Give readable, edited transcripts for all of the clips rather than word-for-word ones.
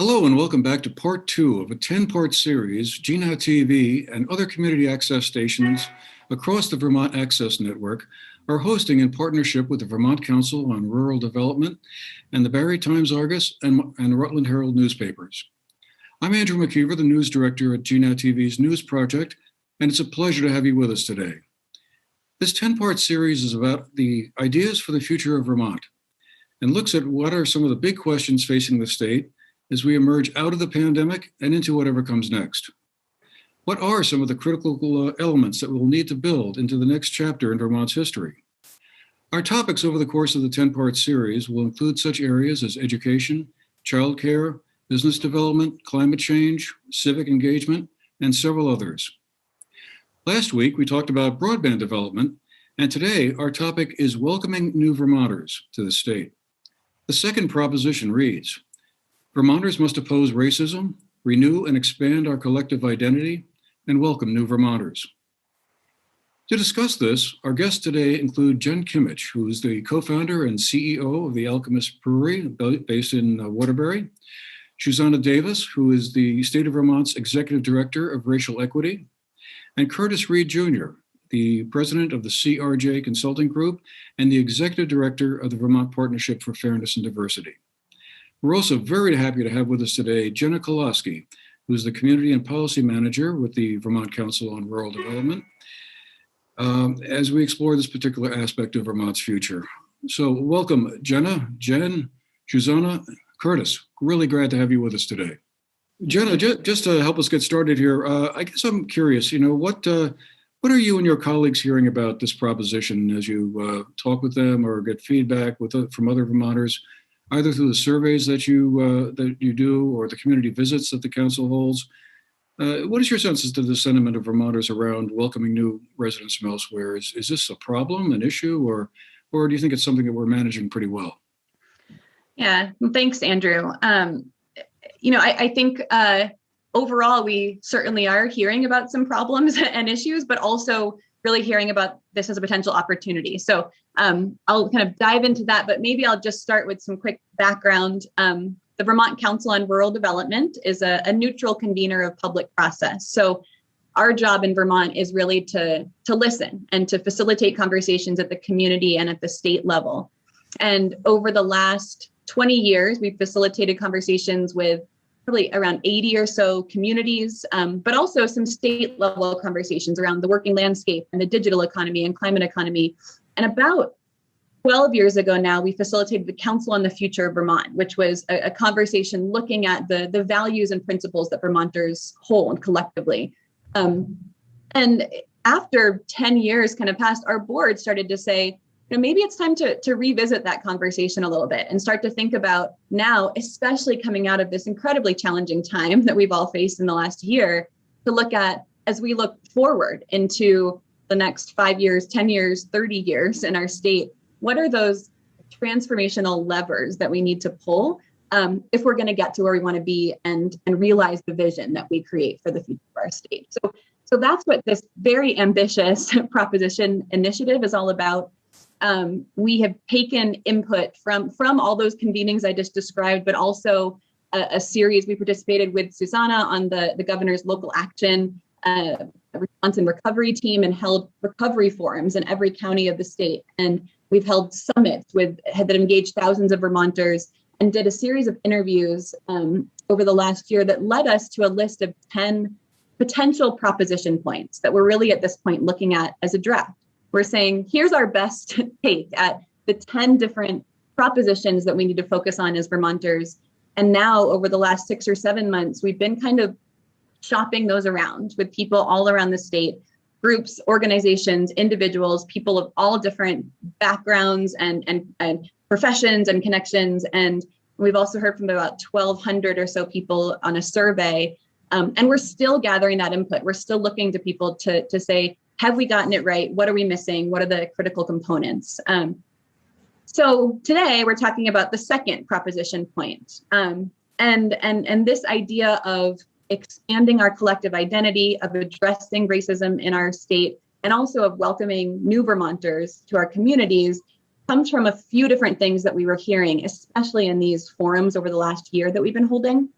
Hello and welcome back to part 2 of a 10-part series GNAT-TV and other community access stations across the Vermont Access Network are hosting in partnership with the Vermont Council on Rural Development and the Barre Times Argus and Rutland Herald newspapers. I'm Andrew McKeever, the news director at GNAT-TV's News Project, and it's a pleasure to have you with us today. This 10-part series is about the ideas for the future of Vermont and looks at what are some of the big questions facing the state as we emerge out of the pandemic and into whatever comes next. What are some of the critical elements that we'll need to build into the next chapter in Vermont's history? Our topics over the course of the 10-part series will include such areas as education, childcare, business development, climate change, civic engagement, and several others. Last week, we talked about broadband development, and today our topic is welcoming new Vermonters to the state. The second proposition reads, Vermonters must oppose racism, renew and expand our collective identity, and welcome new Vermonters. To discuss this, our guests today include Jen Kimmich, who is the co-founder and CEO of the Alchemist Brewery based in Waterbury, Susanna Davis, who is the State of Vermont's Executive Director of Racial Equity, and Curtis Reed Jr., the President of the CRJ Consulting Group and the Executive Director of the Vermont Partnership for Fairness and Diversity. We're also very happy to have with us today Jenna Koloski, who is the Community and Policy Manager with the Vermont Council on Rural Development, as we explore this particular aspect of Vermont's future. So welcome, Jenna, Jen, Susanna, Curtis. Really glad to have you with us today. Jenna, just to help us get started here, I guess I'm curious, what are you and your colleagues hearing about this proposition as you talk with them or get feedback from other Vermonters, either through the surveys that you do or the community visits that the council holds? What is your sense as to the sentiment of Vermonters around welcoming new residents from elsewhere? Is this a problem, an issue, or do you think it's something that we're managing pretty well? Yeah, thanks, Andrew. I think overall, we certainly are hearing about some problems and issues, but also really hearing about this as a potential opportunity. So I'll kind of dive into that, but maybe I'll just start with some quick background. The Vermont Council on Rural Development is a neutral convener of public process. So our job in Vermont is really to listen and to facilitate conversations at the community and at the state level. And over the last 20 years, we've facilitated conversations with probably around 80 or so communities, but also some state level conversations around the working landscape and the digital economy and climate economy. And about 12 years ago now, we facilitated the Council on the Future of Vermont, which was a conversation looking at the values and principles that Vermonters hold collectively. And after 10 years kind of passed, our board started to say, maybe it's time to revisit that conversation a little bit and start to think about now, especially coming out of this incredibly challenging time that we've all faced in the last year, to look at as we look forward into the next 5 years, 10 years, 30 years in our state, what are those transformational levers that we need to pull if we're going to get to where we want to be and realize the vision that we create for the future of our state. So that's what this very ambitious proposition initiative is all about. We have taken input from all those convenings I just described, but also a series we participated with Susanna on the governor's local action response and recovery team, and held recovery forums in every county of the state. And we've held summits that engaged thousands of Vermonters and did a series of interviews over the last year that led us to a list of 10 potential proposition points that we're really at this point looking at as a draft. We're saying, here's our best take at the 10 different propositions that we need to focus on as Vermonters. And now over the last 6 or 7 months, we've been kind of shopping those around with people all around the state, groups, organizations, individuals, people of all different backgrounds and professions and connections. And we've also heard from about 1,200 or so people on a survey. And we're still gathering that input. We're still looking to people to say, have we gotten it right? What are we missing? What are the critical components? So today we're talking about the second proposition point, and this idea of expanding our collective identity, of addressing racism in our state, and also of welcoming new Vermonters to our communities comes from a few different things that we were hearing, especially in these forums over the last year that we've been holding.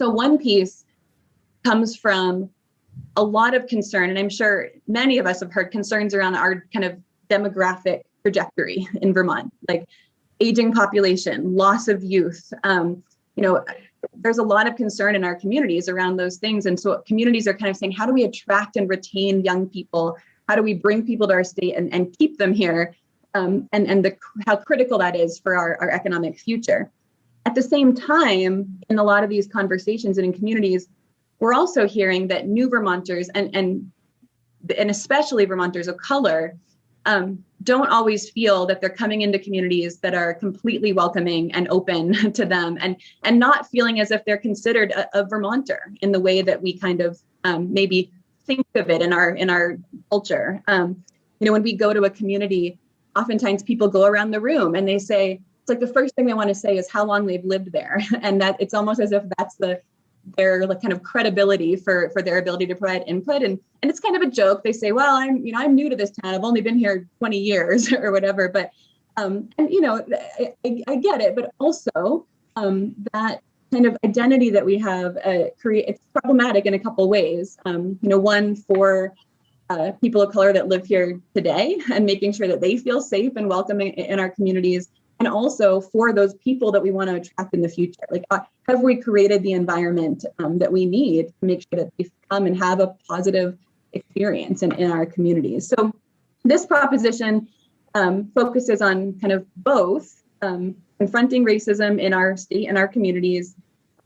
So one piece comes from a lot of concern, and I'm sure many of us have heard concerns around our kind of demographic trajectory in Vermont, like aging population, loss of youth. There's a lot of concern in our communities around those things. And so communities are kind of saying, how do we attract and retain young people? How do we bring people to our state and keep them here? How critical that is for our economic future. At the same time, in a lot of these conversations and in communities, we're also hearing that new Vermonters and especially Vermonters of color don't always feel that they're coming into communities that are completely welcoming and open to them, and not feeling as if they're considered a Vermonter in the way that we kind of maybe think of it in our culture. When we go to a community, oftentimes people go around the room and they say, it's like the first thing they want to say is how long they've lived there, and that it's almost as if that's their kind of credibility for their ability to provide input. And it's kind of a joke. They say, well, I'm new to this town. I've only been here 20 years or whatever. But, I get it. But also that kind of identity that we have, it's problematic in a couple of ways. One for people of color that live here today and making sure that they feel safe and welcome in our communities. And also for those people that we want to attract in the future. Like, have we created the environment that we need to make sure that they come and have a positive experience in our communities? So this proposition focuses on kind of both confronting racism in our state and our communities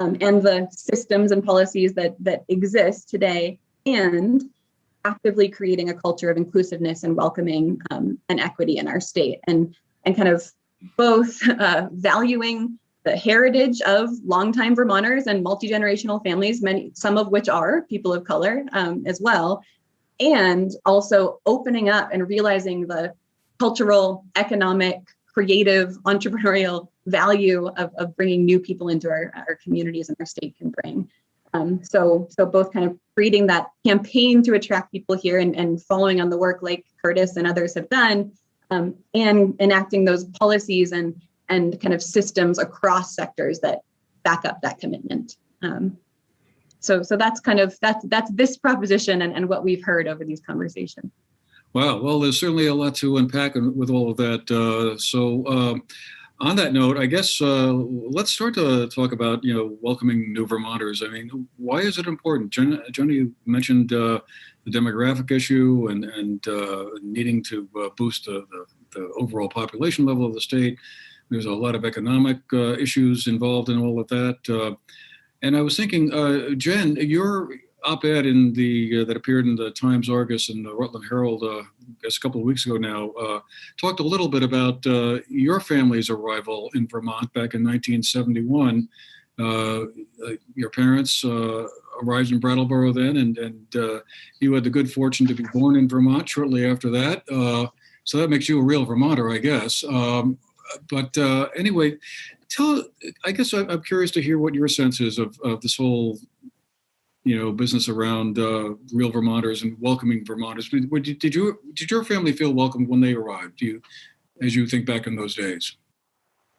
and the systems and policies that exist today, and actively creating a culture of inclusiveness and welcoming and equity in our state, and kind of both valuing the heritage of longtime Vermonters and multi-generational families, some of which are people of color as well, and also opening up and realizing the cultural, economic, creative, entrepreneurial value of bringing new people into our communities and our state can bring. So both kind of creating that campaign to attract people here and following on the work like Curtis and others have done, and enacting those policies and kind of systems across sectors that back up that commitment. So that's this proposition and what we've heard over these conversations. Wow. Well, there's certainly a lot to unpack with all of that. On that note, I guess let's start to talk about welcoming new Vermonters. I mean, why is it important? Jenny, you mentioned the demographic issue and needing to boost the overall population level of the state. There's a lot of economic issues involved in all of that. And I was thinking, Jen, your op-ed that appeared in the Times Argus and the Rutland Herald, I guess a couple of weeks ago now, talked a little bit about your family's arrival in Vermont back in 1971. Your parents arrived in Brattleboro then, and you had the good fortune to be born in Vermont shortly after that. So that makes you a real Vermonter, I guess. Anyway, I guess I'm curious to hear what your sense is of this whole business around real Vermonters and welcoming Vermonters. Did your family feel welcome when they arrived? As you think back in those days?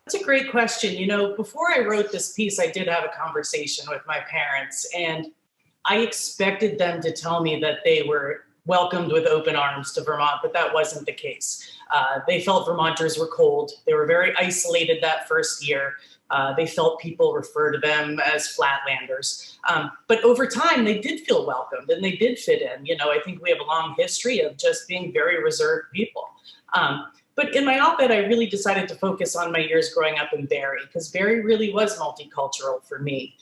That's a great question. Before I wrote this piece, I did have a conversation with my parents, and I expected them to tell me that they were welcomed with open arms to Vermont, but that wasn't the case. They felt Vermonters were cold. They were very isolated that first year. They felt people refer to them as flatlanders. But over time, they did feel welcomed and they did fit in. I think we have a long history of just being very reserved people. But in my op-ed, I really decided to focus on my years growing up in Barre, because Barre really was multicultural for me.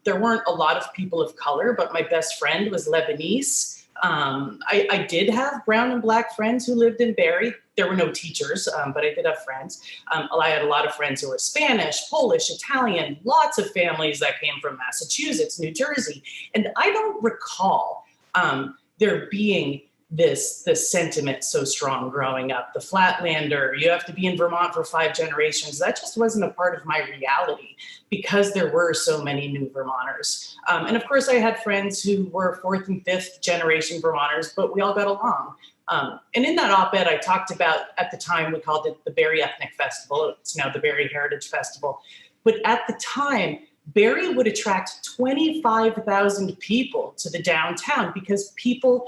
There weren't a lot of people of color, but my best friend was Lebanese. I did have brown and black friends who lived in Barre. There were no teachers, but I did have friends. I had a lot of friends who were Spanish, Polish, Italian, lots of families that came from Massachusetts, New Jersey. And I don't recall there being this sentiment so strong growing up. The Flatlander, you have to be in Vermont for 5 generations. That just wasn't a part of my reality because there were so many new Vermonters. And of course, I had friends who were 4th and 5th generation Vermonters, but we all got along. And in that op-ed, I talked about, at the time, we called it the Barre Ethnic Festival. It's now the Barre Heritage Festival. But at the time, Barre would attract 25,000 people to the downtown because people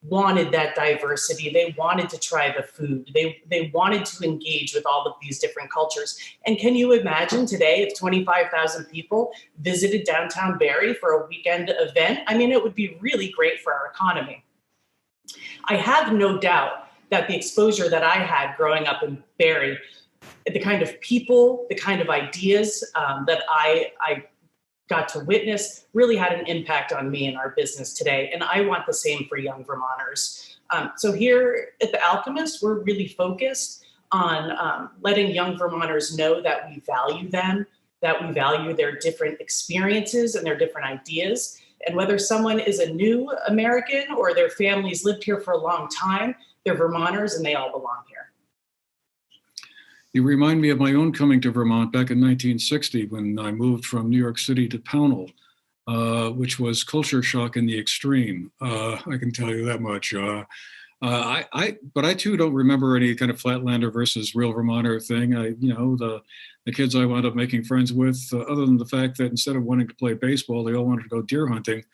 wanted that diversity. They wanted to try the food. They wanted to engage with all of these different cultures. And can you imagine today if 25,000 people visited downtown Barre for a weekend event? I mean, it would be really great for our economy. I have no doubt that the exposure that I had growing up in Barre, the kind of people, the kind of ideas that I got to witness really had an impact on me and our business today. And I want the same for young Vermonters. So here at The Alchemist, we're really focused on letting young Vermonters know that we value them, that we value their different experiences and their different ideas. And whether someone is a new American or their family's lived here for a long time, they're Vermonters and they all belong here. You remind me of my own coming to Vermont back in 1960 when I moved from New York City to Pownell, which was culture shock in the extreme. I can tell you that much. But I too don't remember any kind of Flatlander versus real Vermonter thing. The kids I wound up making friends with, other than the fact that instead of wanting to play baseball, they all wanted to go deer hunting.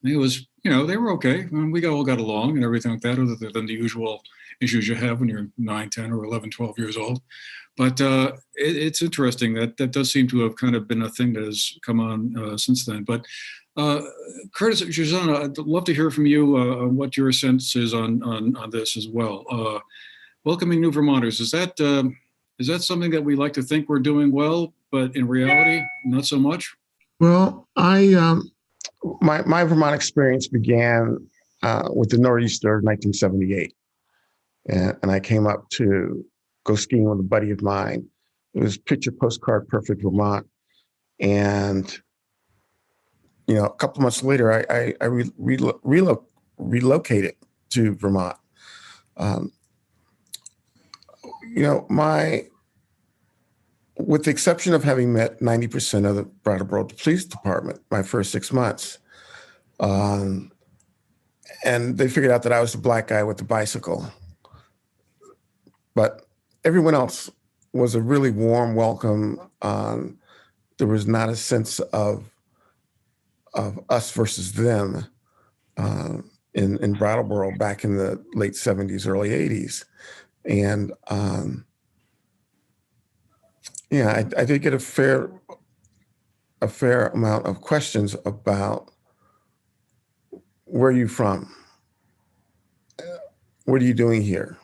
And it was, they were okay. And we all got along and everything like that, other than the usual issues you have when you're 9, 10, or 11, 12 years old. But it's interesting that does seem to have kind of been a thing that has come on since then. But Curtis, Shoshana, I'd love to hear from you on what your sense is on this as well. Welcoming new Vermonters, is that something that we like to think we're doing well, but in reality, not so much? Well, my Vermont experience began with the Nor'easter of 1978. And I came up to go skiing with a buddy of mine. It was picture postcard perfect Vermont. And, a couple months later, I relocated to Vermont. With the exception of having met 90% of the Brattleboro Police Department my first 6 months, and they figured out that I was the black guy with the bicycle. But everyone else was a really warm welcome. There was not a sense of us versus them in Brattleboro back in the late 70s, early 80s. And I did get a fair amount of questions about where are you from? What are you doing here?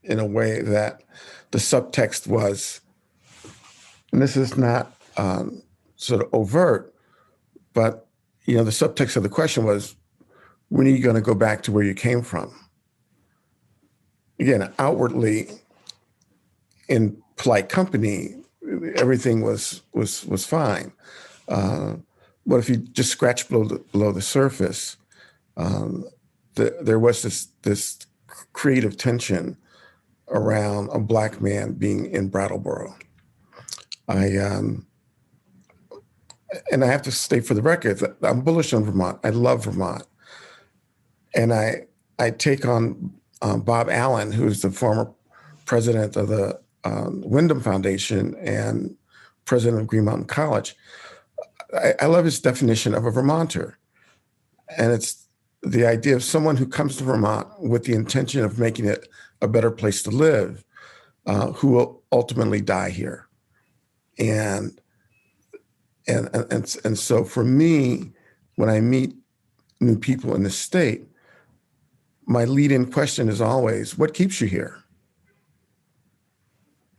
In a way that the subtext was, and this is not sort of overt, but the subtext of the question was, when are you going to go back to where you came from? Again, outwardly, in polite company, everything was fine. But if you just scratch below the surface, there was this creative tension around a black man being in Brattleboro. And I have to state for the record that I'm bullish on Vermont. I love Vermont. And I take on Bob Allen, who's the former president of the Wyndham Foundation and president of Green Mountain College. I love his definition of a Vermonter. And it's the idea of someone who comes to Vermont with the intention of making it a better place to live, who will ultimately die here. And so for me, when I meet new people in the state, my lead-in question is always, what keeps you here?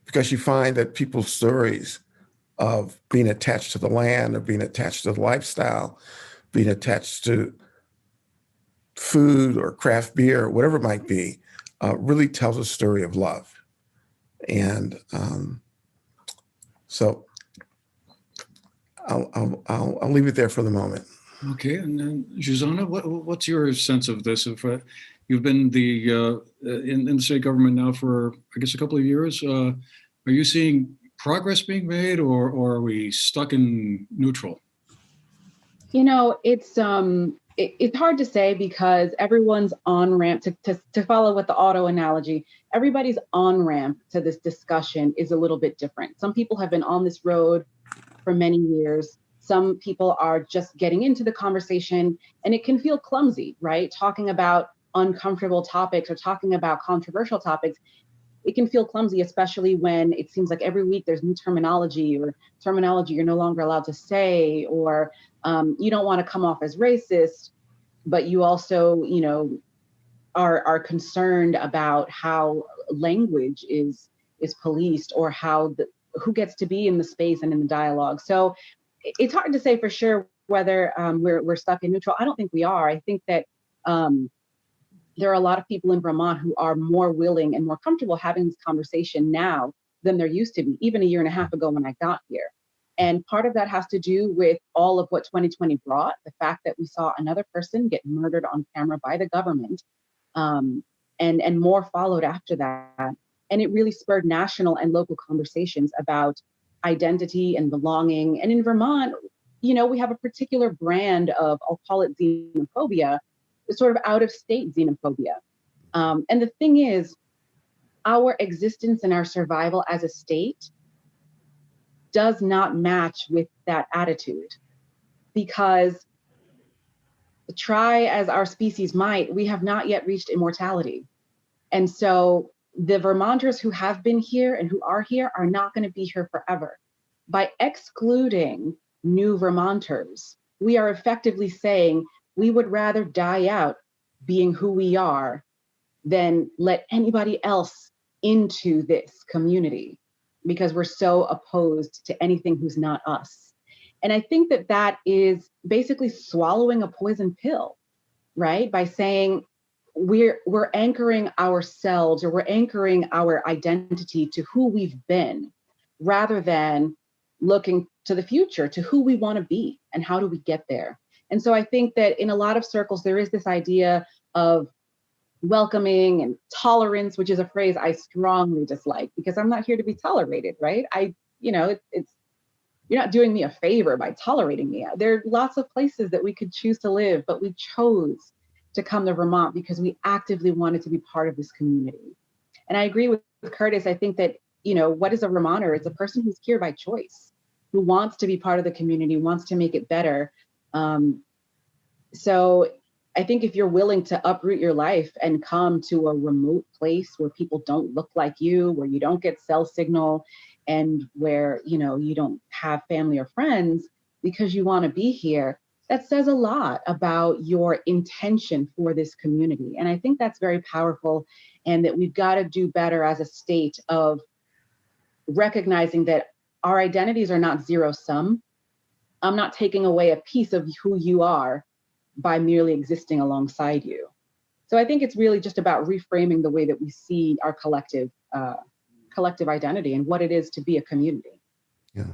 Because you find that people's stories of being attached to the land, or being attached to the lifestyle, being attached to food or craft beer, or whatever it might be, really tells a story of love. And so I'll leave it there for the moment. Okay, and then Shoshana, what's your sense of this? If you've been in the state government now for, I guess, a couple of years, are you seeing progress being made, or are we stuck in neutral? It's hard to say because everyone's on ramp to follow with the auto analogy. Everybody's on ramp to this discussion is a little bit different. Some people have been on this road for many years. Some people are just getting into the conversation, and it can feel clumsy, right? Talking about uncomfortable topics or talking about controversial topics, it can feel clumsy, especially when it seems like every week there's new terminology or terminology you're no longer allowed to say, or you don't want to come off as racist, but you also, are concerned about how language is policed, or who gets to be in the space and in the dialogue. So it's hard to say for sure whether we're stuck in neutral. I don't think we are. I think that there are a lot of people in Vermont who are more willing and more comfortable having this conversation now than there used to be, even a year and a half ago when I got here. And part of that has to do with all of what 2020 brought, the fact that we saw another person get murdered on camera by the government, and more followed after that. And it really spurred national and local conversations about identity and belonging. And in Vermont, we have a particular brand of, I'll call it xenophobia, sort of out-of-state xenophobia. And the thing is, our existence and our survival as a state does not match with that attitude, because try as our species might, we have not yet reached immortality. And so the Vermonters who have been here and who are here are not going to be here forever. By excluding new Vermonters, we are effectively saying we would rather die out being who we are than let anybody else into this community, because we're so opposed to anything who's not us. And I think that is basically swallowing a poison pill, right? By saying we're anchoring ourselves, or we're anchoring our identity to who we've been, rather than looking to the future, to who we want to be and how do we get there. And so I think that in a lot of circles, there is this idea of welcoming and tolerance, which is a phrase I strongly dislike, because I'm not here to be tolerated, right? It's you're not doing me a favor by tolerating me. There are lots of places that we could choose to live, but we chose to come to Vermont because we actively wanted to be part of this community. And I agree with Curtis. I think that, what is a Vermonter? It's a person who's here by choice, who wants to be part of the community, wants to make it better. So I think if you're willing to uproot your life and come to a remote place where people don't look like you, where you don't get cell signal, and where, you don't have family or friends because you want to be here, that says a lot about your intention for this community. And I think that's very powerful, and that we've got to do better as a state of recognizing that our identities are not zero sum. I'm not taking away a piece of who you are by merely existing alongside you. So I think it's really just about reframing the way that we see our collective identity and what it is to be a community. Yeah.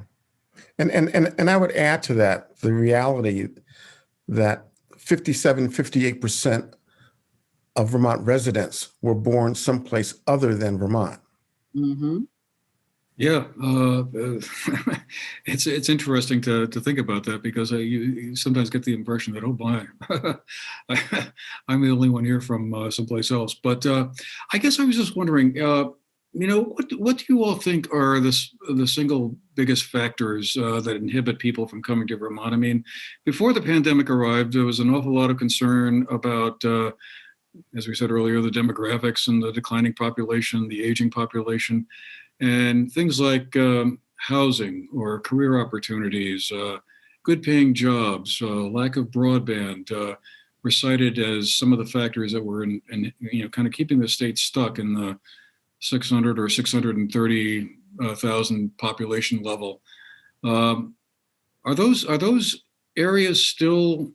And I would add to that the reality that 58% of Vermont residents were born someplace other than Vermont. Mm-hmm. Yeah, it's interesting to think about that, because you sometimes get the impression that, oh my, I'm the only one here from someplace else. But I guess I was just wondering, what do you all think are the single biggest factors that inhibit people from coming to Vermont? I mean, before the pandemic arrived, there was an awful lot of concern about, as we said earlier, the demographics and the declining population, the aging population, and things like housing or career opportunities, good paying jobs, lack of broadband were cited as some of the factors that were in kind of keeping the state stuck in the 600 or 630,000 population level. Are those areas still,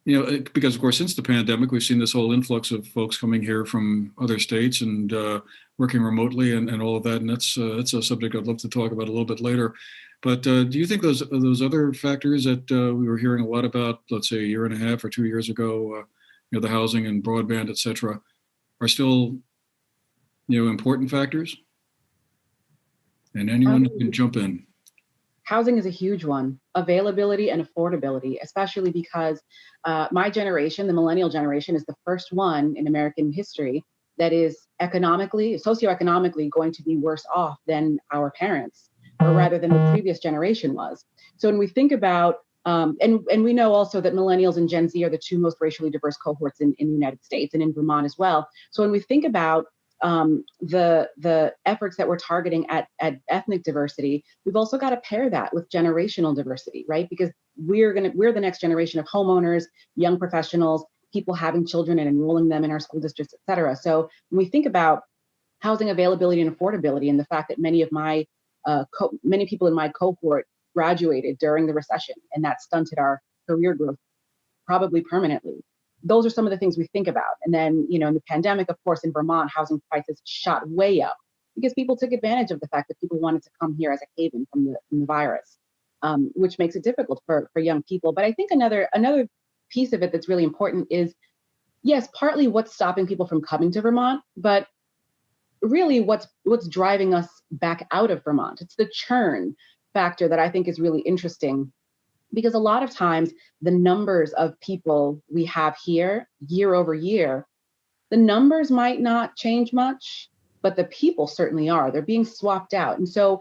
because of course, since the pandemic, we've seen this whole influx of folks coming here from other states and working remotely and all of that. And that's a subject I'd love to talk about a little bit later. But do you think those other factors that we were hearing a lot about, let's say a year and a half or 2 years ago, the housing and broadband, et cetera, are still, important factors? And anyone can jump in. Housing is a huge one. Availability and affordability, especially because my generation, the millennial generation, is the first one in American history that is socioeconomically going to be worse off than our parents. or rather than the previous generation was. So when we think about, and we know also that millennials and Gen Z are the two most racially diverse cohorts in the United States and in Vermont as well. So when we think about the efforts that we're targeting at ethnic diversity, we've also got to pair that with generational diversity, right? Because we're the next generation of homeowners, young professionals, people having children and enrolling them in our school districts, et cetera. So when we think about housing availability and affordability, and the fact that many people in my cohort graduated during the recession, and that stunted our career growth probably permanently. Those are some of the things we think about. And then, in the pandemic, of course, in Vermont, housing prices shot way up because people took advantage of the fact that people wanted to come here as a haven from the virus, which makes it difficult for young people. But I think another piece of it that's really important is, yes, partly what's stopping people from coming to Vermont, but really what's driving us back out of Vermont. It's the churn factor that I think is really interesting, because a lot of times the numbers of people we have here year over year, the numbers might not change much, but the people certainly are. They're being swapped out. And so,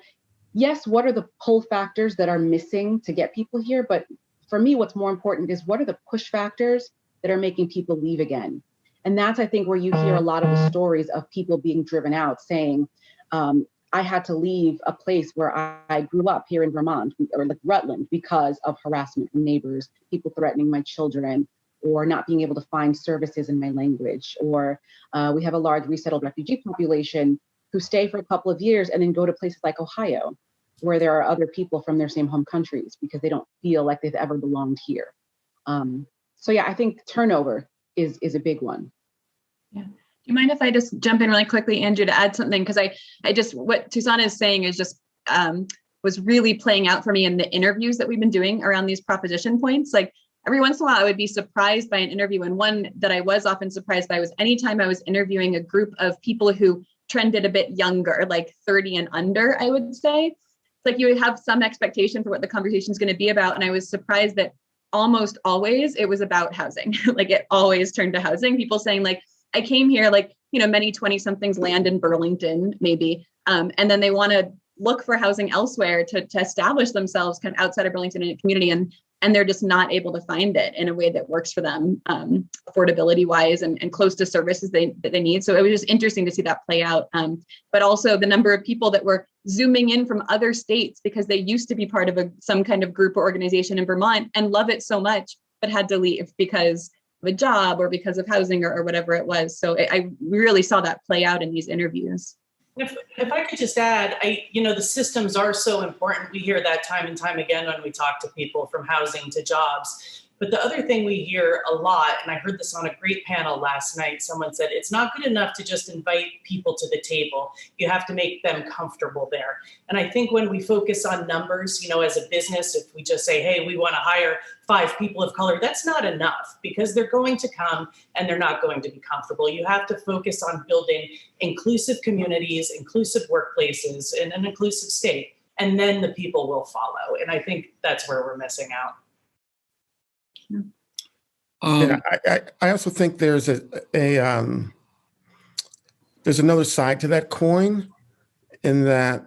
yes, what are the pull factors that are missing to get people here? But for me, what's more important is what are the push factors that are making people leave again? And that's, I think, where you hear a lot of the stories of people being driven out saying, I had to leave a place where I grew up here in Vermont, or like Rutland, because of harassment from neighbors, people threatening my children, or not being able to find services in my language. Or we have a large resettled refugee population who stay for a couple of years and then go to places like Ohio, where there are other people from their same home countries because they don't feel like they've ever belonged here. So yeah, I think turnover is a big one. Yeah. Do you mind if I just jump in really quickly, Andrew, to add something? Because I just, what Susanna is saying is just was really playing out for me in the interviews that we've been doing around these proposition points. Like every once in a while, I would be surprised by an interview. And one that I was often surprised by was anytime I was interviewing a group of people who trended a bit younger, like 30 and under, I would say. It's like you would have some expectation for what the conversation is going to be about. And I was surprised that almost always it was about housing. Like it always turned to housing. People saying like, I came here, like, many 20-somethings land in Burlington, maybe, and then they want to look for housing elsewhere to establish themselves kind of outside of Burlington in a community, and they're just not able to find it in a way that works for them, affordability wise and close to services that they need. So it was just interesting to see that play out. But also the number of people that were zooming in from other states because they used to be part of some kind of group or organization in Vermont and love it so much, but had to leave because of a job or because of housing or whatever it was. So I really saw that play out in these interviews. If I could just add, the systems are so important. We hear that time and time again when we talk to people, from housing to jobs. But the other thing we hear a lot, and I heard this on a great panel last night, someone said, it's not good enough to just invite people to the table. You have to make them comfortable there. And I think when we focus on numbers, as a business, if we just say, hey, we want to hire 5 people of color, that's not enough, because they're going to come and they're not going to be comfortable. You have to focus on building inclusive communities, inclusive workplaces, and an inclusive state. And then the people will follow. And I think that's where we're missing out. I also think there's there's another side to that coin, in that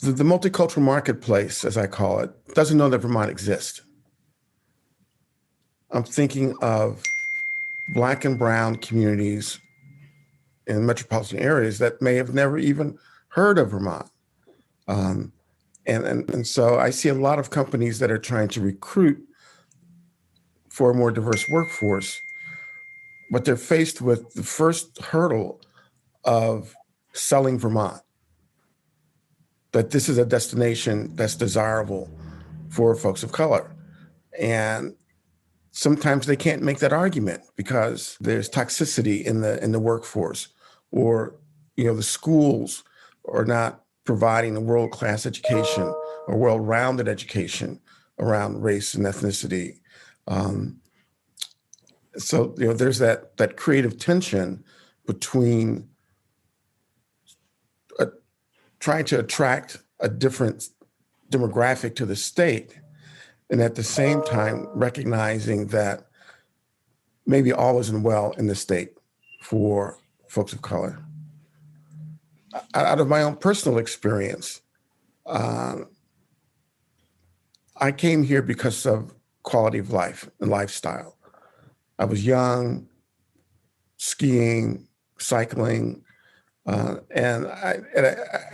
the multicultural marketplace, as I call it, doesn't know that Vermont exists. I'm thinking of Black and brown communities in metropolitan areas that may have never even heard of Vermont. And so I see a lot of companies that are trying to recruit for a more diverse workforce, but they're faced with the first hurdle of selling Vermont, that this is a destination that's desirable for folks of color. And sometimes they can't make that argument because there's toxicity in the workforce, or the schools are not providing a world-class education or well-rounded education around race and ethnicity. So there's that creative tension between trying to attract a different demographic to the state, and at the same time recognizing that maybe all isn't well in the state for folks of color. Out of my own personal experience, I came here because of quality of life and lifestyle. I was young, skiing, cycling, and I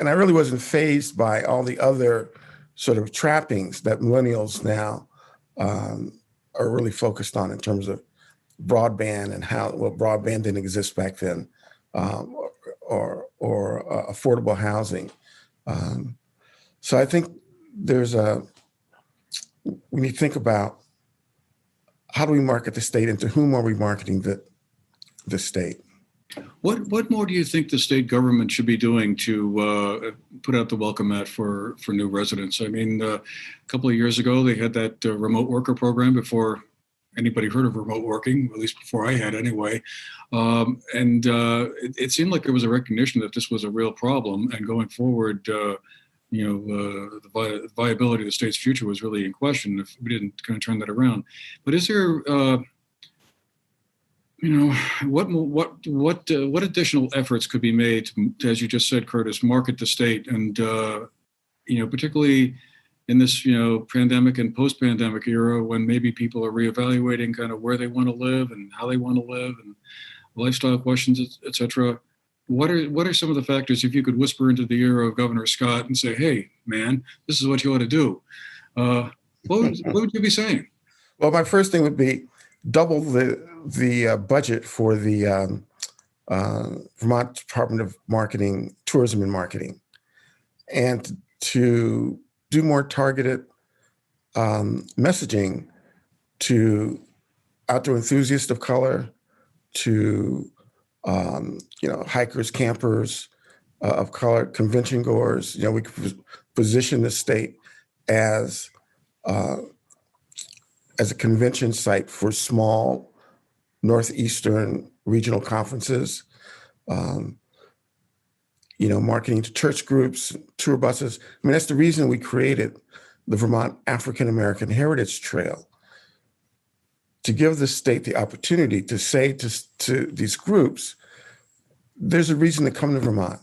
really wasn't fazed by all the other sort of trappings that millennials now are really focused on in terms of broadband and how, well, broadband didn't exist back then, or affordable housing. So I think we need to think about how do we market the state and to whom are we marketing the state? What more do you think the state government should be doing to put out the welcome mat for new residents? I mean, a couple of years ago, they had that remote worker program before anybody heard of remote working, at least before I had anyway. It seemed like there was a recognition that this was a real problem, and going forward, the viability of the state's future was really in question if we didn't kind of turn that around. But is there, what additional efforts could be made to, as you just said, Curtis, market the state, and particularly in this pandemic and post-pandemic era when maybe people are reevaluating kind of where they want to live and how they want to live and lifestyle questions, et cetera. What are some of the factors, if you could whisper into the ear of Governor Scott and say, hey, man, this is what you ought to do? What would you be saying? Well, my first thing would be double the budget for the Vermont Department of Marketing, Tourism and Marketing, and to do more targeted messaging to outdoor enthusiasts of color, to hikers, campers of color, convention goers. We could position the state as a convention site for small Northeastern regional conferences, marketing to church groups, tour buses. I mean, that's the reason we created the Vermont African American Heritage Trail, to give the state the opportunity to say to these groups, there's a reason to come to Vermont.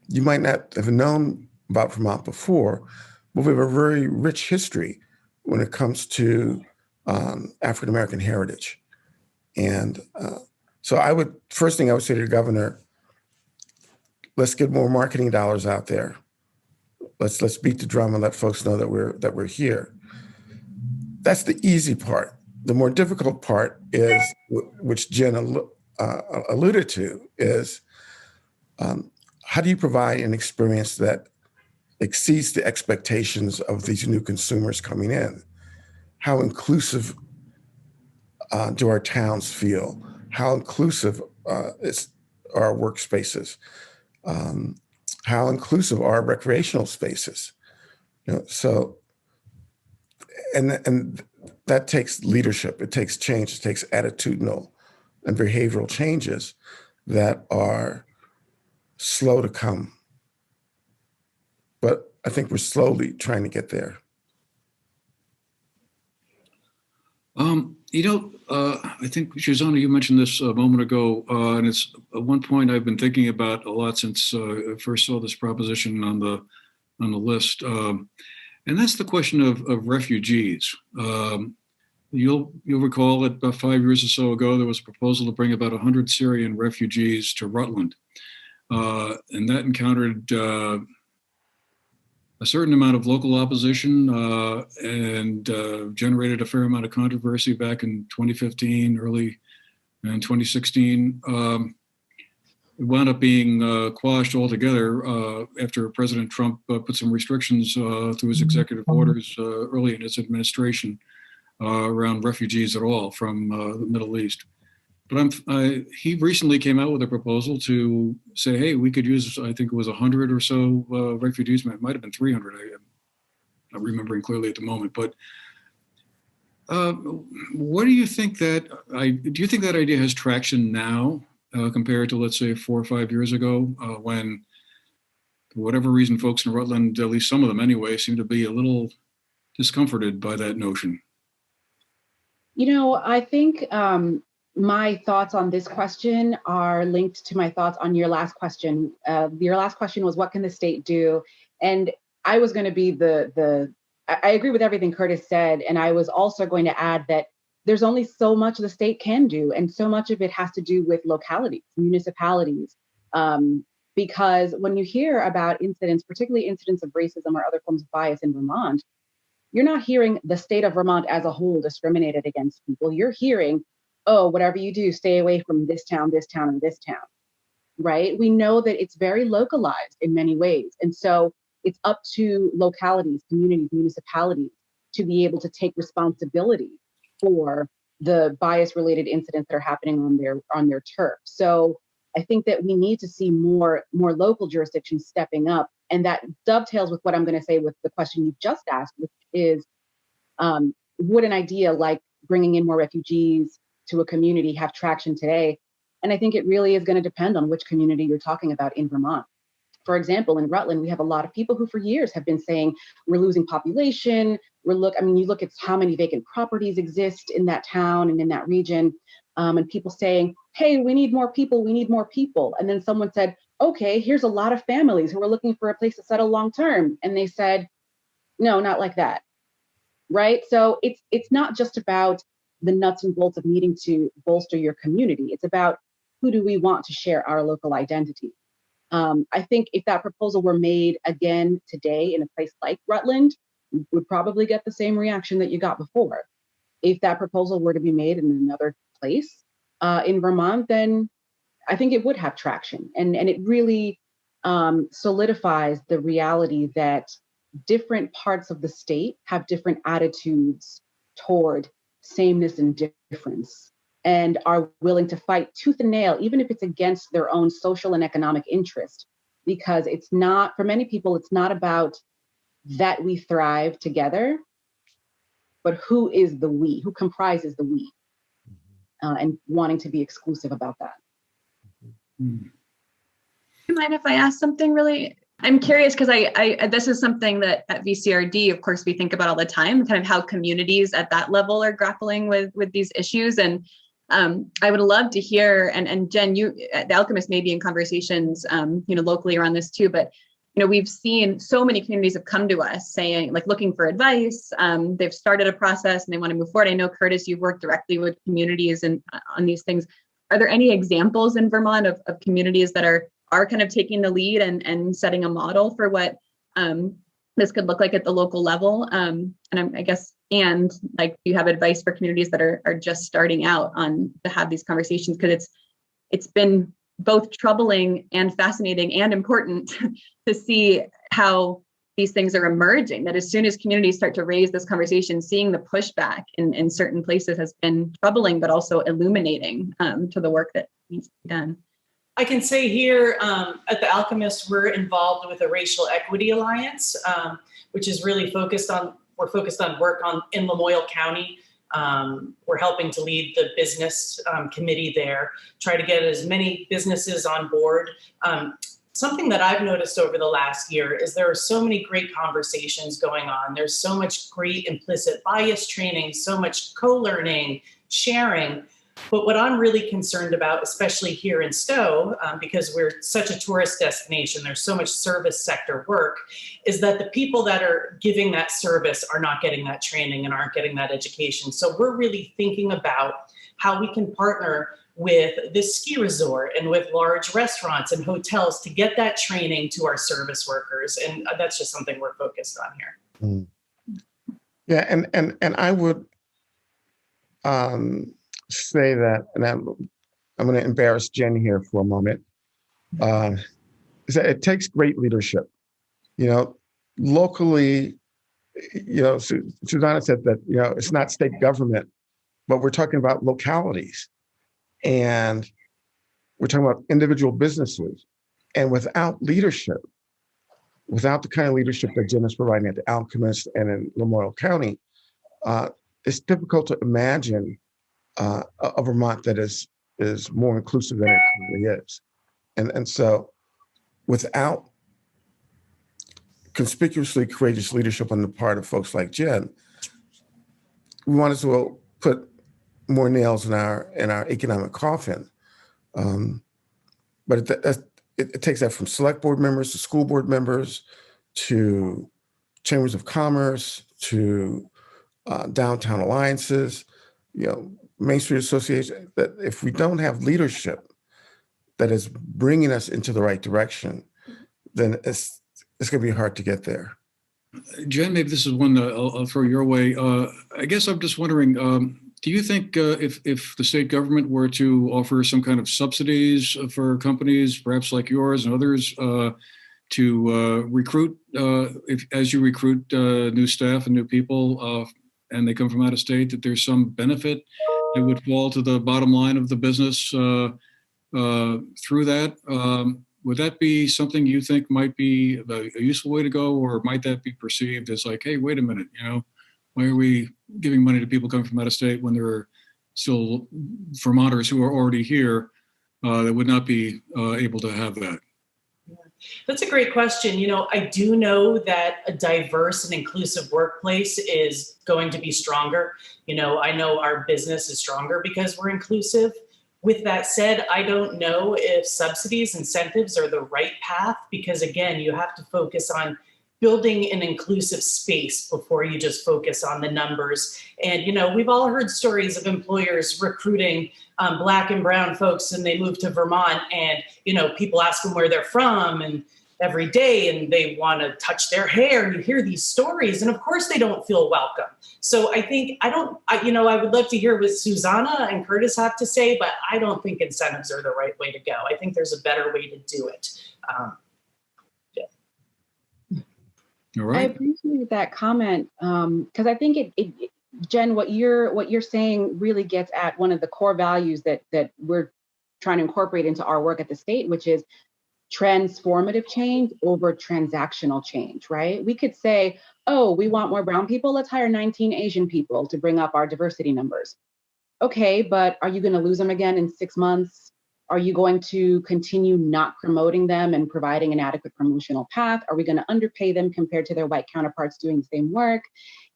You might not have known about Vermont before, but we have a very rich history when it comes to African American heritage. And so first thing I would say to the governor, let's get more marketing dollars out there. Let's beat the drum and let folks know that we're here. That's the easy part. The more difficult part is, which Jen alluded to, is how do you provide an experience that exceeds the expectations of these new consumers coming in? How inclusive do our towns feel? How inclusive are our workspaces? How inclusive are our recreational spaces? So, and that takes leadership. It takes change. It takes attitudinal and behavioral changes that are slow to come. But I think we're slowly trying to get there. I think, Shoshana, you mentioned this a moment ago, and it's one point I've been thinking about a lot since I first saw this proposition on the list, and that's the question of refugees. You'll recall that about 5 years or so ago, there was a proposal to bring about 100 Syrian refugees to Rutland, and that encountered a certain amount of local opposition and generated a fair amount of controversy back in 2015, early in 2016. It wound up being quashed altogether after President Trump put some restrictions through his executive orders early in his administration around refugees at all from the Middle East. But he recently came out with a proposal to say, hey, we could use, I think it was 100 or so refugees. It might have been 300. I'm not remembering clearly at the moment. But what do you think do you think that idea has traction now compared to, let's say, 4 or 5 years ago, when, for whatever reason, folks in Rutland, at least some of them anyway, seem to be a little discomforted by that notion? I think my thoughts on this question are linked to my thoughts on your last question. Your last question was, what can the state do? And I was going to be I agree with everything Curtis said. And I was also going to add that there's only so much the state can do. And so much of it has to do with localities, municipalities. Because when you hear about incidents, particularly incidents of racism or other forms of bias in Vermont, you're not hearing the state of Vermont as a whole discriminated against people. You're hearing, oh, whatever you do, stay away from this town, and this town, right? We know that it's very localized in many ways. And so it's up to localities, communities, municipalities to be able to take responsibility for the bias-related incidents that are happening on their turf. So I think that we need to see more local jurisdictions stepping up. And that dovetails with what I'm going to say with the question you just asked, which is, would an idea like bringing in more refugees to a community have traction today? And I think it really is going to depend on which community you're talking about in Vermont. For example, in Rutland, we have a lot of people who for years have been saying we're losing population. You look at how many vacant properties exist in that town and in that region, and people saying, hey, we need more people, we need more people. And then someone said, okay, here's a lot of families who are looking for a place to settle long term. And they said, no, not like that. Right. So it's not just about the nuts and bolts of needing to bolster your community. It's about who do we want to share our local identity. I think if that proposal were made again today in a place like Rutland, you would probably get the same reaction that you got before. If that proposal were to be made in another place in Vermont, then I think it would have traction. And it really solidifies the reality that different parts of the state have different attitudes toward sameness and difference, and are willing to fight tooth and nail, even if it's against their own social and economic interest. Because it's not, for many people, it's not about that we thrive together, but who is the we, who comprises the we, and wanting to be exclusive about that. Do you mind if I ask something really? I'm curious because I this is something that at VCRD, of course, we think about all the time, kind of how communities at that level are grappling with these issues. And I would love to hear, and Jen, you at The Alchemist may be in conversations, locally around this too, but we've seen so many communities have come to us saying, like, looking for advice. They've started a process and they want to move forward. I know, Curtis, you've worked directly with communities and on these things. Are there any examples in Vermont of communities that are kind of taking the lead and setting a model for what this could look like at the local level? And I guess, and like, do you have advice for communities that are just starting out on to have these conversations? Because it's been both troubling and fascinating and important to see how these things are emerging, that as soon as communities start to raise this conversation, seeing the pushback in certain places has been troubling, but also illuminating to the work that needs to be done. I can say here at The Alchemist, we're involved with a Racial Equity Alliance, which is really focused on work in Lamoille County. We're helping to lead the business committee there, try to get as many businesses on board. Something that I've noticed over the last year is there are so many great conversations going on. There's so much great implicit bias training, so much co-learning, sharing. But what I'm really concerned about, especially here in Stowe, because we're such a tourist destination, there's so much service sector work, is that the people that are giving that service are not getting that training and aren't getting that education. So we're really thinking about how we can partner with this ski resort and with large restaurants and hotels to get that training to our service workers. And that's just something we're focused on here. Yeah, and I would say that, and I'm going to embarrass Jen here for a moment, is that it takes great leadership. Locally, Susanna said that, it's not state government, but we're talking about localities. And we're talking about individual businesses. And without leadership, without the kind of leadership that Jen is providing at The Alchemist and in Lamoille County, it's difficult to imagine a Vermont that is more inclusive than it currently is. And so without conspicuously courageous leadership on the part of folks like Jen, we might as well put more nails in our economic coffin. But it takes that from select board members to school board members to chambers of commerce to downtown alliances, Main Street Association, that if we don't have leadership that is bringing us into the right direction, then it's going to be hard to get there. Jen, maybe this is one I'll throw your way. I guess I'm just wondering, do you think if the state government were to offer some kind of subsidies for companies, perhaps like yours and others, to recruit, as you recruit new staff and new people, and they come from out of state, that there's some benefit that would fall to the bottom line of the business through that? Would that be something you think might be a useful way to go, or might that be perceived as like, hey, wait a minute, why are we giving money to people coming from out of state when there are still Vermonters who are already here that would not be able to have that? That's a great question. I do know that a diverse and inclusive workplace is going to be stronger. I know our business is stronger because we're inclusive. With that said, I don't know if subsidies, incentives are the right path, because again, you have to focus on building an inclusive space before you just focus on the numbers. And, we've all heard stories of employers recruiting Black and brown folks, and they move to Vermont, and, people ask them where they're from and every day, and they want to touch their hair. You hear these stories, and of course they don't feel welcome. So I think, I would love to hear what Susanna and Curtis have to say, but I don't think incentives are the right way to go. I think there's a better way to do it. All right. I appreciate that comment, because I think Jen, what you're saying really gets at one of the core values that we're trying to incorporate into our work at the state, which is transformative change over transactional change, right? We could say, oh, we want more brown people, let's hire 19 Asian people to bring up our diversity numbers. Okay, but are you going to lose them again in 6 months? Are you going to continue not promoting them and providing an adequate promotional path? Are we going to underpay them compared to their white counterparts doing the same work?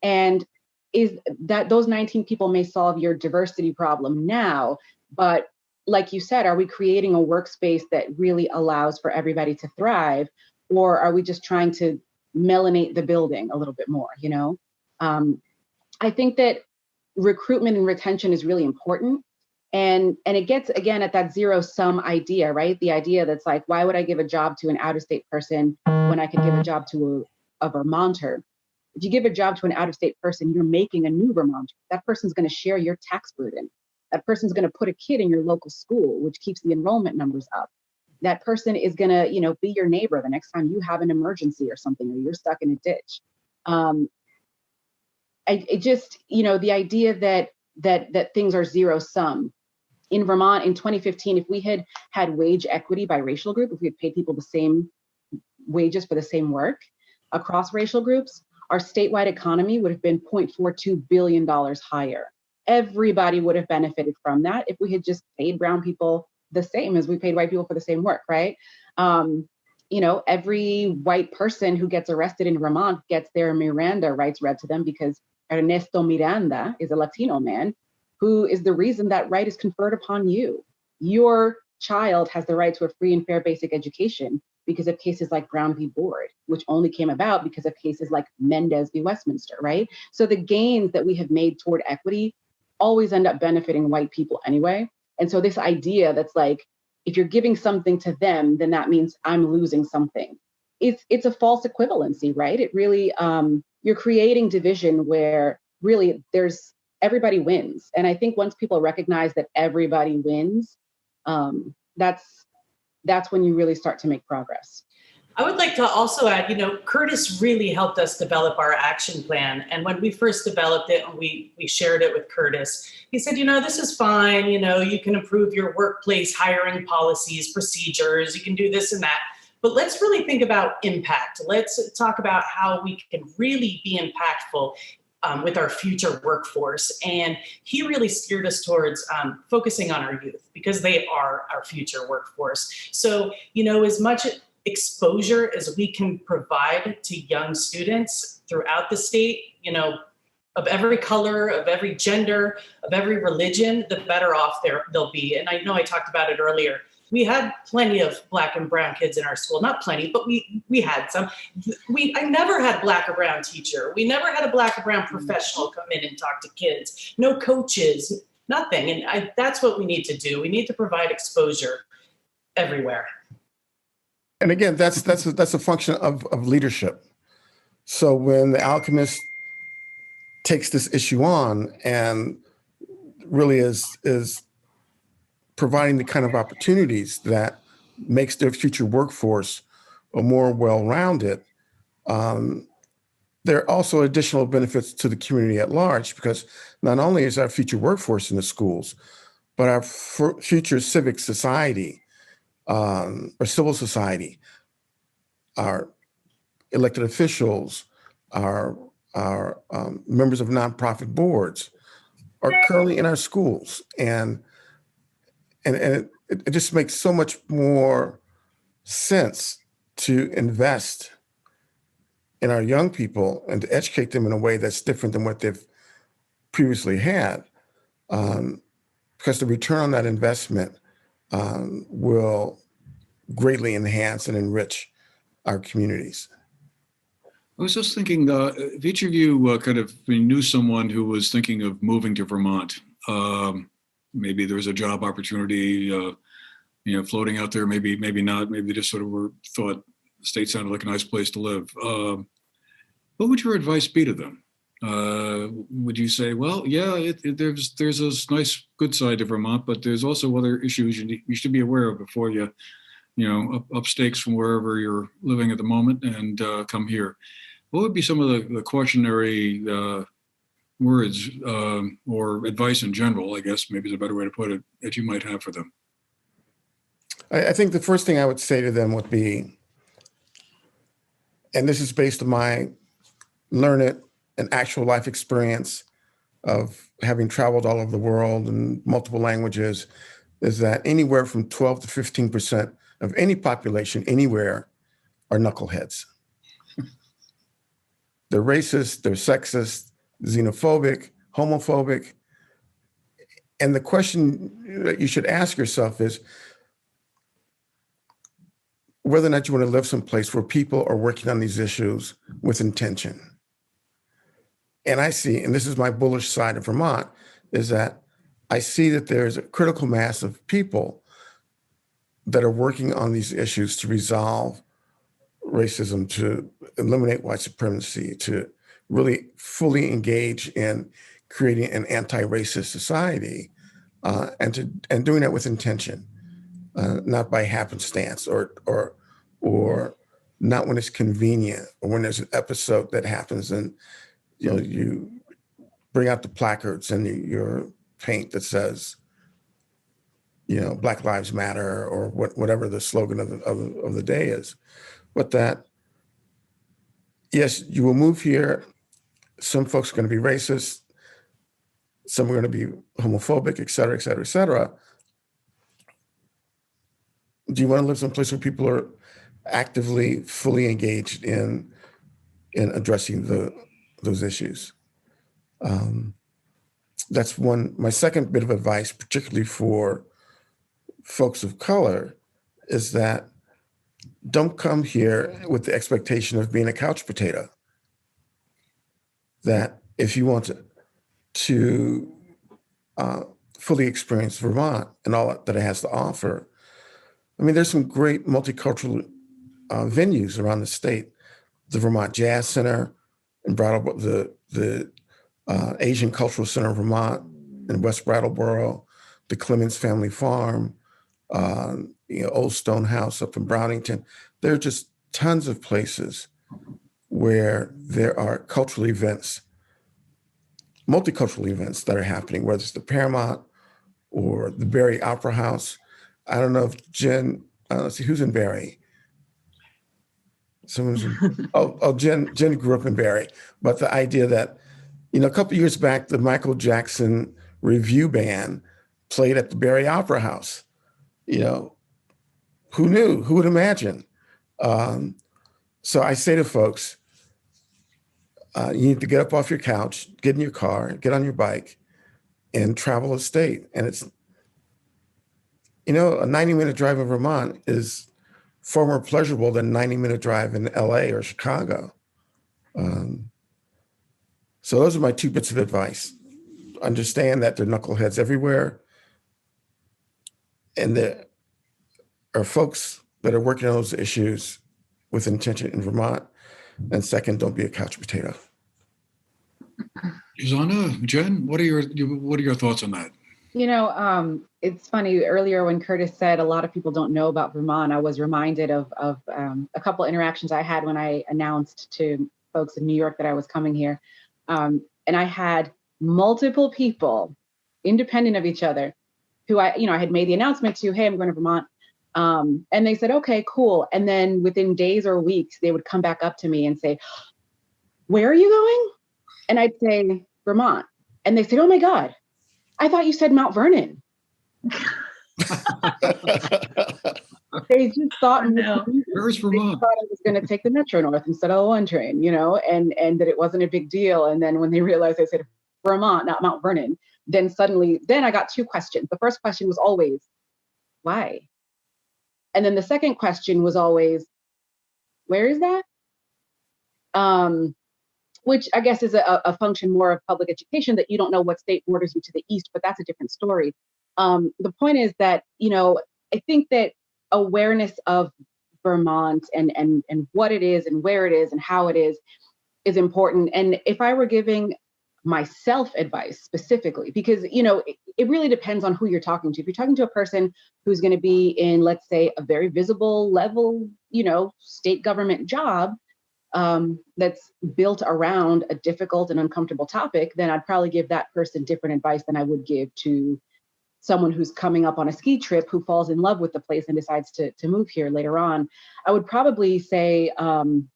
And is that those 19 people may solve your diversity problem now, but like you said, are we creating a workspace that really allows for everybody to thrive? Or are we just trying to melanate the building a little bit more, I think that recruitment and retention is really important. And it gets, again, at that zero-sum idea, right? The idea that's like, why would I give a job to an out-of-state person when I could give a job to a Vermonter? If you give a job to an out-of-state person, you're making a new Vermonter. That person's going to share your tax burden. That person's going to put a kid in your local school, which keeps the enrollment numbers up. That person is going to, be your neighbor the next time you have an emergency or something, or you're stuck in a ditch. The idea that things are zero sum. In Vermont in 2015, if we had had wage equity by racial group, if we had paid people the same wages for the same work across racial groups, our statewide economy would have been $0.42 billion higher. Everybody would have benefited from that if we had just paid brown people the same as we paid white people for the same work, right? Every white person who gets arrested in Vermont gets their Miranda rights read to them because Ernesto Miranda is a Latino man who is the reason that right is conferred upon you. Your child has the right to a free and fair basic education because of cases like Brown v. Board, which only came about because of cases like Mendez v. Westminster, right? So the gains that we have made toward equity always end up benefiting white people anyway. And so this idea that's like, if you're giving something to them, then that means I'm losing something. It's a false equivalency, right? It really, you're creating division where really everybody wins. And I think once people recognize that everybody wins, that's when you really start to make progress. I would like to also add, Curtis really helped us develop our action plan. And when we first developed it and we shared it with Curtis, he said, this is fine. You can improve your workplace hiring policies, procedures, you can do this and that. But let's really think about impact. Let's talk about how we can really be impactful with our future workforce. And he really steered us towards focusing on our youth because they are our future workforce. So, as much exposure as we can provide to young students throughout the state, of every color, of every gender, of every religion, the better off they'll be. And I know I talked about it earlier. we had plenty of Black and brown kids in our school. Not plenty, but we had some. I never had a Black or brown teacher. We never had a Black or brown professional come in and talk to kids. No coaches, nothing. And that's what we need to do. We need to provide exposure everywhere. And again, that's a function of leadership. So when the Alchemist takes this issue on and really is providing the kind of opportunities that makes their future workforce a more well-rounded, there are also additional benefits to the community at large, because not only is our future workforce in the schools, but our future civic society, or civil society, our elected officials, our members of nonprofit boards are currently in our schools. And it just makes so much more sense to invest in our young people and to educate them in a way that's different than what they've previously had, because the return on that investment will greatly enhance and enrich our communities. I was just thinking, if each of you knew someone who was thinking of moving to Vermont, maybe there's a job opportunity, floating out there, maybe not, maybe just sort of thought the state sounded like a nice place to live. What would your advice be to them? Would you say, well, yeah, there's this nice good side to Vermont, but there's also other issues you should be aware of before you up stakes from wherever you're living at the moment and come here? What would be some of the cautionary words or advice in general, I guess maybe is a better way to put it, that you might have for them? I think the first thing I would say to them would be, and this is based on my learned and actual life experience of having traveled all over the world in multiple languages, is that anywhere from 12 to 15% of any population anywhere are knuckleheads. They're racist, they're sexist, xenophobic, homophobic. And the question that you should ask yourself is whether or not you want to live someplace where people are working on these issues with intention. And I see, and this is my bullish side of Vermont, is that I see that there's a critical mass of people that are working on these issues to resolve racism, to eliminate white supremacy, to really fully engage in creating an anti-racist society, and doing that with intention, not by happenstance or not when it's convenient or when there's an episode that happens and you bring out the placards and your paint that says, Black Lives Matter or whatever the slogan of the day is. But that, yes, you will move here. Some folks are going to be racist. Some are going to be homophobic, et cetera, et cetera, et cetera. Do you want to live someplace where people are actively, fully engaged in addressing those issues? That's one. My second bit of advice, particularly for folks of color, is that don't come here with the expectation of being a couch potato. That if you want to fully experience Vermont and all that it has to offer, I mean, there's some great multicultural venues around the state. The Vermont Jazz Center in Brattleboro, the Asian Cultural Center of Vermont in West Brattleboro, the Clemens Family Farm, Old Stone House up in Brownington. There are just tons of places where there are cultural events, multicultural events that are happening, whether it's the Paramount or the Barre Opera House. I don't know if Jen, let's see, who's in Barre? Someone's Jen grew up in Barre, but the idea that, a couple of years back, the Michael Jackson review band played at the Barre Opera House. Who knew? Who would imagine? So I say to folks, you need to get up off your couch, get in your car, get on your bike, and travel the state. And a 90-minute drive in Vermont is far more pleasurable than a 90-minute drive in LA or Chicago. So those are my 2 bits of advice. Understand that there are knuckleheads everywhere. And there are folks that are working on those issues with intention in Vermont. And second, don't be a couch potato. Susanna, Jen, what are your thoughts on that? It's funny, earlier when Curtis said a lot of people don't know about Vermont, I was reminded of a couple interactions I had when I announced to folks in New York that I was coming here. And I had multiple people, independent of each other, who I had made the announcement to, hey, I'm going to Vermont. And they said, okay, cool. And then within days or weeks, they would come back up to me and say, where are you going? And I'd say, Vermont. And they said, oh my God, I thought you said Mount Vernon. They just thought, Where's Vermont? I was going to take the Metro North instead of the 1 train, and that it wasn't a big deal. And then when they realized I said Vermont, not Mount Vernon, then I got 2 questions. The first question was always, why? And then the second question was always, where is that? Which I guess is a function more of public education, that you don't know what state borders you to the east, but that's a different story. The point is that, I think that awareness of Vermont and what it is and where it is and how it is important. And if I were giving myself advice specifically, because, it really depends on who you're talking to. If you're talking to a person who's going to be in, let's say, a very visible level, state government job, that's built around a difficult and uncomfortable topic, then I'd probably give that person different advice than I would give to someone who's coming up on a ski trip, who falls in love with the place and decides to move here later on. I would probably say, 1,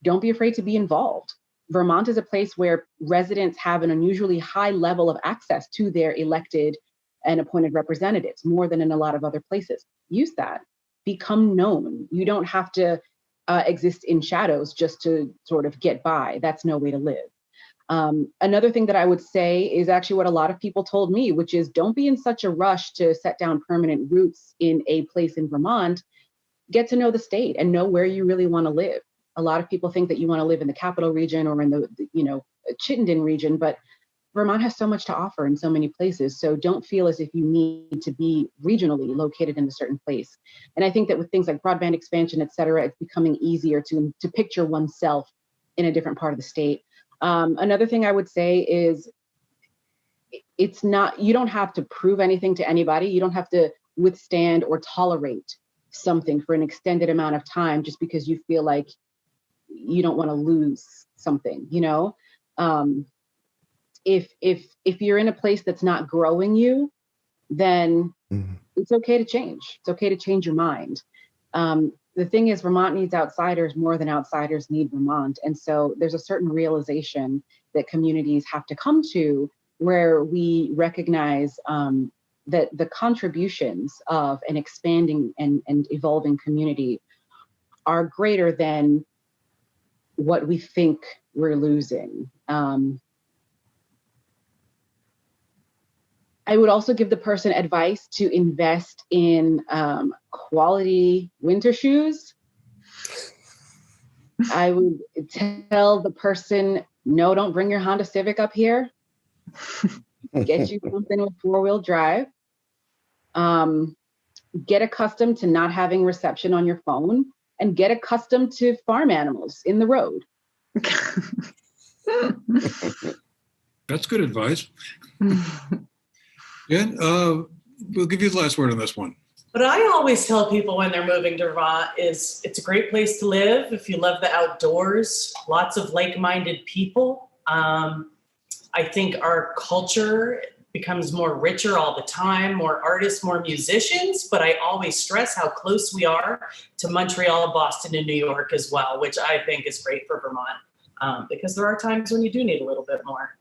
don't be afraid to be involved. Vermont is a place where residents have an unusually high level of access to their elected and appointed representatives, more than in a lot of other places. Use that. Become known. You don't have to exist in shadows just to sort of get by. That's no way to live. Another thing that I would say is actually what a lot of people told me, which is don't be in such a rush to set down permanent roots in a place in Vermont. Get to know the state and know where you really want to live. A lot of people think that you want to live in the capital region or in the Chittenden region, but Vermont has so much to offer in so many places. So don't feel as if you need to be regionally located in a certain place. And I think that with things like broadband expansion, et cetera, it's becoming easier to picture oneself in a different part of the state. Another thing I would say is you don't have to prove anything to anybody. You don't have to withstand or tolerate something for an extended amount of time just because you feel like you don't want to lose something, If you're in a place that's not growing you, then it's okay to change. It's okay to change your mind. The thing is, Vermont needs outsiders more than outsiders need Vermont. And so there's a certain realization that communities have to come to where we recognize that the contributions of an expanding and evolving community are greater than what we think we're losing. I would also give the person advice to invest in quality winter shoes. I would tell the person, no, don't bring your Honda Civic up here. Get you something with 4-wheel drive. Get accustomed to not having reception on your phone, and get accustomed to farm animals in the road. That's good advice. Yeah, we'll give you the last word on this one. What I always tell people when they're moving to Vermont is it's a great place to live if you love the outdoors, lots of like-minded people. I think our culture becomes more richer all the time, more artists, more musicians, but I always stress how close we are to Montreal, Boston, and New York as well, which I think is great for Vermont because there are times when you do need a little bit more.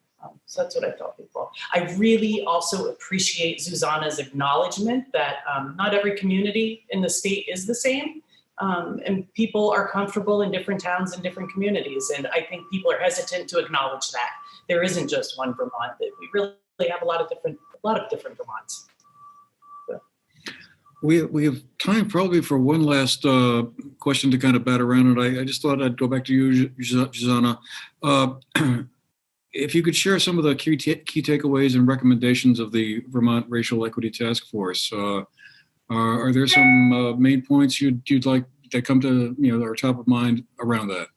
So that's what I tell people. I really also appreciate Susanna's acknowledgement that not every community in the state is the same. And people are comfortable in different towns and different communities. And I think people are hesitant to acknowledge that. There isn't just one Vermont, that we really have a lot of different Vermonts. We have time probably for one last question to kind of bat around, and I just thought I'd go back to you, Zsuzsanna. If you could share some of the key takeaways and recommendations of the Vermont Racial Equity Task Force. Are there some main points you'd like that come to are top of mind around that?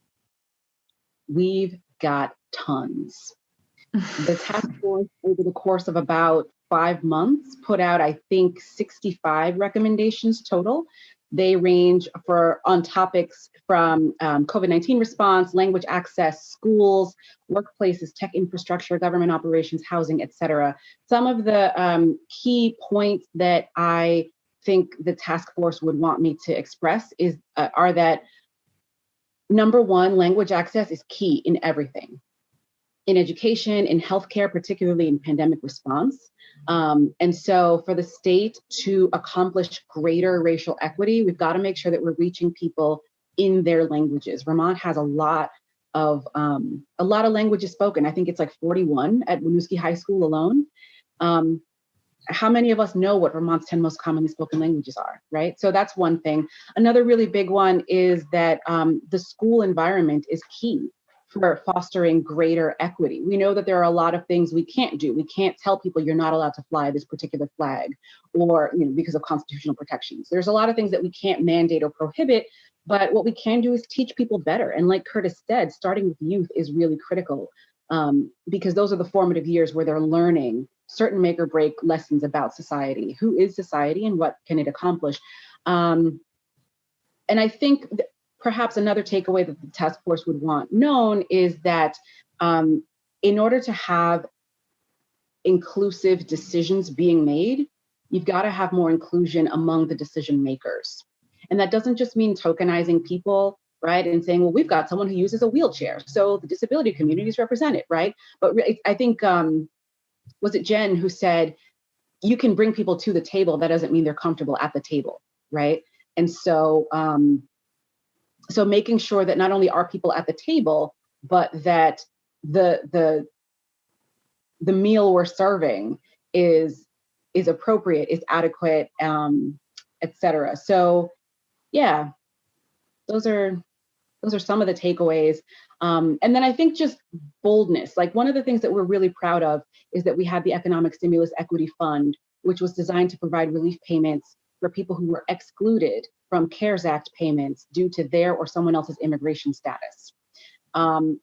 We've got tons. The task force, over the course of about 5 months, put out, I think, 65 recommendations total. They range on topics from COVID-19 response, language access, schools, workplaces, tech infrastructure, government operations, housing, et cetera. Some of the key points that I think the task force would want me to express are that, number one, language access is key in everything. In education, in healthcare, particularly in pandemic response. And so for the state to accomplish greater racial equity, we've got to make sure that we're reaching people in their languages. Vermont has a lot of languages spoken. I think it's like 41 at Winooski High School alone. How many of us know what Vermont's 10 most commonly spoken languages are, right? So that's one thing. Another really big one is that the school environment is key for fostering greater equity. We know that there are a lot of things we can't do. We can't tell people you're not allowed to fly this particular flag, or because of constitutional protections. There's a lot of things that we can't mandate or prohibit, but what we can do is teach people better. And like Curtis said, starting with youth is really critical, because those are the formative years where they're learning certain make or break lessons about society. Who is society and what can it accomplish? And I think perhaps another takeaway that the task force would want known is that in order to have inclusive decisions being made, you've got to have more inclusion among the decision makers. And that doesn't just mean tokenizing people, right? And saying, well, we've got someone who uses a wheelchair, so the disability community is represented, right? But I think, was it Jen who said, you can bring people to the table, that doesn't mean they're comfortable at the table, right? And so, so making sure that not only are people at the table, but that the meal we're serving is appropriate, is adequate, et cetera. So yeah, those are some of the takeaways. And then I think just boldness. Like, one of the things that we're really proud of is that we had the Economic Stimulus Equity Fund, which was designed to provide relief payments for people who were excluded from CARES Act payments due to their or someone else's immigration status. We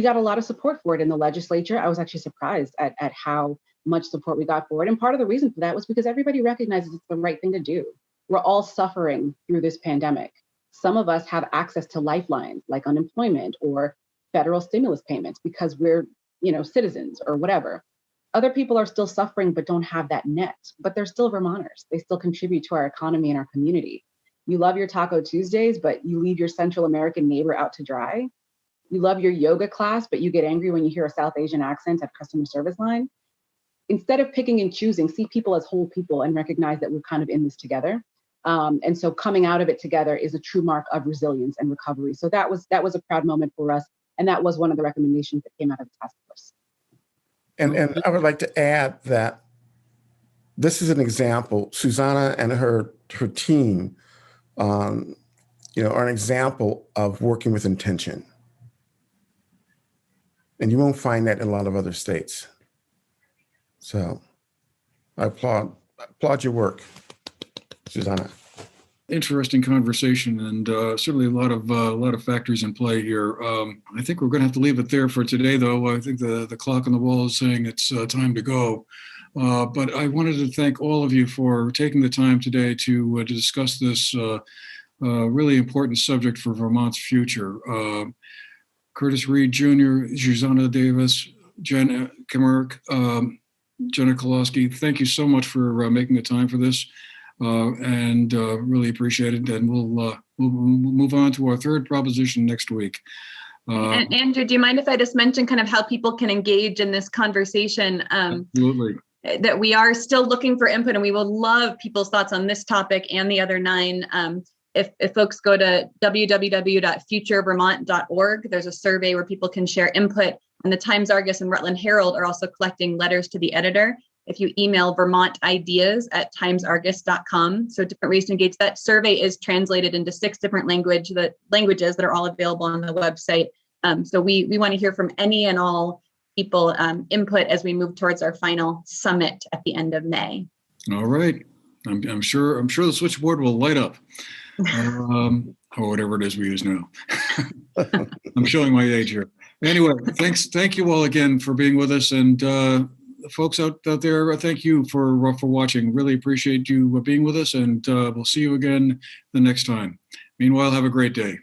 got a lot of support for it in the legislature. I was actually surprised at how much support we got for it. And part of the reason for that was because everybody recognizes it's the right thing to do. We're all suffering through this pandemic. Some of us have access to lifelines like unemployment or federal stimulus payments because we're, citizens or whatever. Other people are still suffering but don't have that net, but they're still Vermonters. They still contribute to our economy and our community. You love your Taco Tuesdays, but you leave your Central American neighbor out to dry. You love your yoga class, but you get angry when you hear a South Asian accent at customer service line. Instead of picking and choosing, see people as whole people and recognize that we're kind of in this together. And so coming out of it together is a true mark of resilience and recovery. So that was a proud moment for us. And that was one of the recommendations that came out of the task force. And I would like to add that this is an example. Zsuzsanna and her team, are an example of working with intention. And you won't find that in a lot of other states. So I applaud your work, Zsuzsanna. Interesting conversation, and certainly a lot of factors in play here. I think we're going to have to leave it there for today, though. I think the clock on the wall is saying it's time to go. But I wanted to thank all of you for taking the time today to discuss this really important subject for Vermont's future. Curtis Reed Jr., Zsuzsanna Davis, Jen Kemmerich, Jenna Kolosky, thank you so much for making the time for this. And really appreciate it. And we'll move on to our third proposition next week. And Andrew, do you mind if I just mention kind of how people can engage in this conversation? Absolutely. That we are still looking for input, and we will love people's thoughts on this topic and the other 9. If folks go to www.futurevermont.org, there's a survey where people can share input. And the Times Argus and Rutland Herald are also collecting letters to the editor. if you email vermontideas@timesargus.com. So different ways to engage. That survey is translated into 6 different languages that are all available on the website. So we want to hear from any and all people input as we move towards our final summit at the end of May. All right. I'm sure the switchboard will light up. Or whatever it is we use now. I'm showing my age here. Anyway, thank you all again for being with us, and folks out there, thank you for watching. Really appreciate you being with us, and we'll see you again the next time. Meanwhile, have a great day.